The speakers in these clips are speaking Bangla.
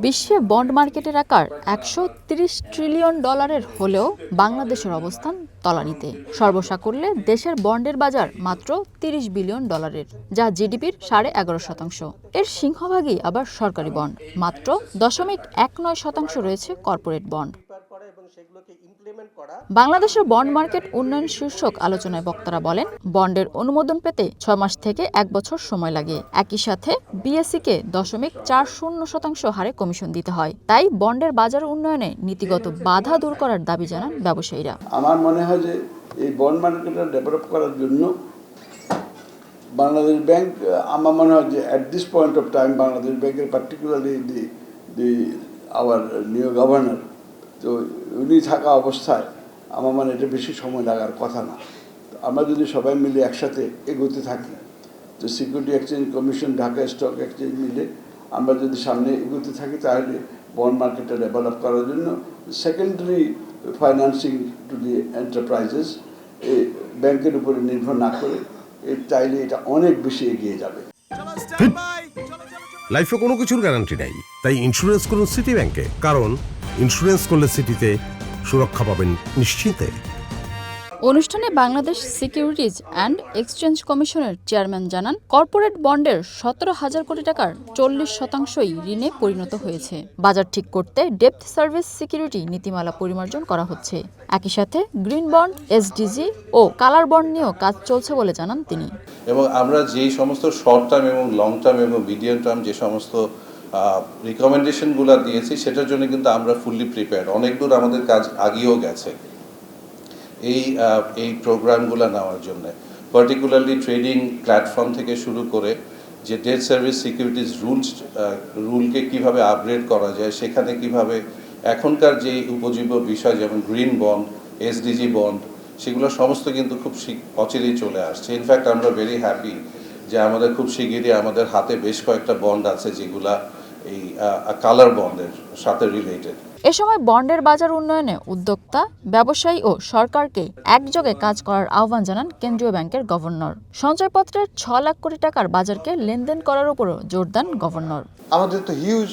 বিশ্বে বন্ড মার্কেটের আকার $130 ট্রিলিয়ন হলেও বাংলাদেশের অবস্থান তলানিতে। সর্বসাকুল্যে দেশের বন্ডের বাজার মাত্র $30 বিলিয়ন, যা জিডিপির 11.5%। এর সিংহভাগই আবার সরকারি বন্ড, মাত্র 0.19% রয়েছে কর্পোরেট বন্ড। বাংলাদেশের বন্ড মার্কেট উন্নয়ন শীর্ষক আলোচনায় বক্তারা বলেন, বন্ডের অনুমোদন পেতে 6 মাস থেকে 1 বছর সময় লাগে। একই সাথে বিএসইকে 0.40% হারে কমিশন দিতে হয়। তাই বন্ডের বাজার উন্নয়নে নীতিগত বাধা দূর করার দাবি জানান ব্যবসায়ীরা। আমার মনে হয় যে এই বন্ড মার্কেটটা ডেভেলপ করার জন্য বাংলাদেশ ব্যাংক, আমার মনে হয় যে at this point of time Bangladesh ব্যাংকের পার্টিকুলারলি আওয়ার নিউ গভর্নর, তো উনি থাকা অবস্থায় আমার মানে এটা বেশি সময় লাগার কথা না। আমরা যদি সবাই মিলে একসাথে এগোতে থাকি, তো security exchange commission, Dhaka stock exchange মিলে আমরা যদি সামনে এগোতে থাকি, তাহলে বন্ড মার্কেটটা ডেভেলপ করার জন্য secondary financing to the enterprises এই ব্যাংকের উপরে নির্ভর না করে চাইলে এটা অনেক বেশি এগিয়ে যাবে। লাইফে কোনো কিছুর গ্যারান্টি নাই, তাই ইন্স্যুরেন্স করুন সিটি ব্যাংকে, কারণ ইন্স্যুরেন্স করলে সিটিতে সুরক্ষা পাবেন নিশ্চিন্তে। অনুষ্ঠানে বাংলাদেশ সিকিউরিটিজ অ্যান্ড এক্সচেঞ্জ কমিশনের চেয়ারম্যান জানান, কর্পোরেট বন্ডের 17,000 কোটি টাকার 40%ই ঋণে পরিণত হয়েছে। বাজার ঠিক করতে ডেপ্থ সার্ভিস সিকিউরিটি নীতিমালা পরিমার্জন করা হচ্ছে। একই সাথে গ্রিন বন্ড, এসডিজি ও কালার বন্ড নিয়েও কাজ চলছে বলে জানান তিনি। এবং আমরা যেই সমস্ত শর্ট টার্ম এবং লং টার্ম এবং মিডিয়াম টার্ম যে সমস্ত রিকমেন্ডেশনগুলো দিয়েছি, সেটার জন্য কিন্তু আমরা ফুললি প্রিপেয়ার্ড। অনেক দূর আমাদের কাজ আগিয়েও গেছে এই প্রোগ্রামগুলো নেওয়ার জন্য। পার্টিকুলারলি ট্রেডিং প্ল্যাটফর্ম থেকে শুরু করে যে ডেট সার্ভিস সিকিউরিটিজ রুলকে কিভাবে আপগ্রেড করা যায়, সেখানে কিভাবে এখনকার যে উপজীব্য বিষয় যেমন গ্রিন বন্ড, এসডিজি বন্ড, সেগুলো সমস্ত কিন্তু খুব অচিরেই চলে আসছে। ইনফ্যাক্ট আমরা ভেরি হ্যাপি যে আমাদের খুব শিগগিরই আমাদের হাতে বেশ কয়েকটা বন্ড আছে যেগুলা এই কালার বন্ডের সাথে রিলেটেড। এ সময় বন্ডের বাজার উন্নয়নে উদ্যোক্তা, ব্যবসায়ী ও সরকারকে একযোগে কাজ করার আহ্বান জানান কেন্দ্রীয় ব্যাংকের গভর্নর। সঞ্চয়পত্রের 6 লাখ কোটি টাকার বাজারকে লেনদেন করার উপরও জোর দেন গভর্নর। আমাদের তো হিউজ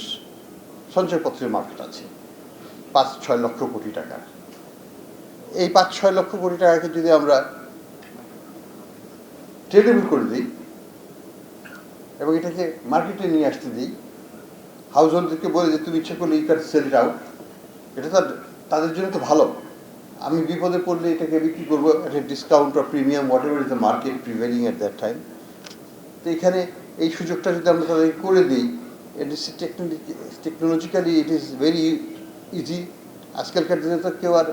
সঞ্চয়পত্রের মার্কেট আছে, 5-6 লক্ষ কোটি টাকা। এই 5-6 লক্ষ কোটি টাকাকে যদি আমরা ট্রেডেবল করে দিই এবং এটাকে মার্কেটে নিয়ে আসতে দিই, হাউস হোল্ডদেরকে বলে যে তুমি ইচ্ছা করলে you can sell it out, এটা তো তাদের জন্য তো ভালো। আমি বিপদে পড়লে এটাকে বিক্রি করবো একটা ডিসকাউন্ট বা premium, whatever is the market prevailing at that time. তো এখানে এই সুযোগটা যদি আমরা তাদেরকে করে দিই, it is technologically it is very easy. আজকালকার দিনে তো কেউ আর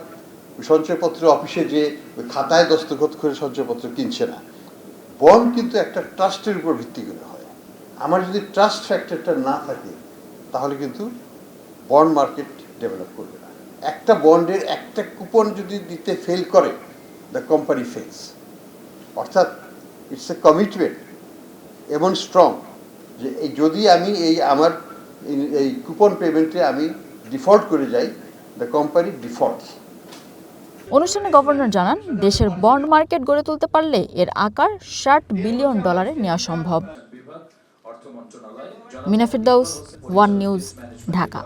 সঞ্চয়পত্র অফিসে যে খাতায় দস্তখত করে সঞ্চয়পত্র কিনছে না। বন্ড কিন্তু একটা ট্রাস্টের উপর ভিত্তি করে হয়। আমার যদি ট্রাস্ট ফ্যাক্টরটা না থাকে, তাহলে কিন্তু বন্ড মার্কেট ডেভেলপ করবে না। একটা বন্ডের একটা কুপন যদি দিতে ফেল করে, দ্য কোম্পানি ফেলস। অর্থাৎ ইটস এ কমিটমেন্ট এমন স্ট্রং যে যদি আমি আমার এই কুপন পেমেন্টে আমি ডিফল্ট করে যাই, দ্য কোম্পানি ডিফল্টস। অনুষ্ঠানে গভর্নর জানান, দেশের বন্ড মার্কেট গড়ে তুলতে পারলে এর আকার $60 বিলিয়ন নেওয়া সম্ভব। Mina Firdaus, One News, Dhaka.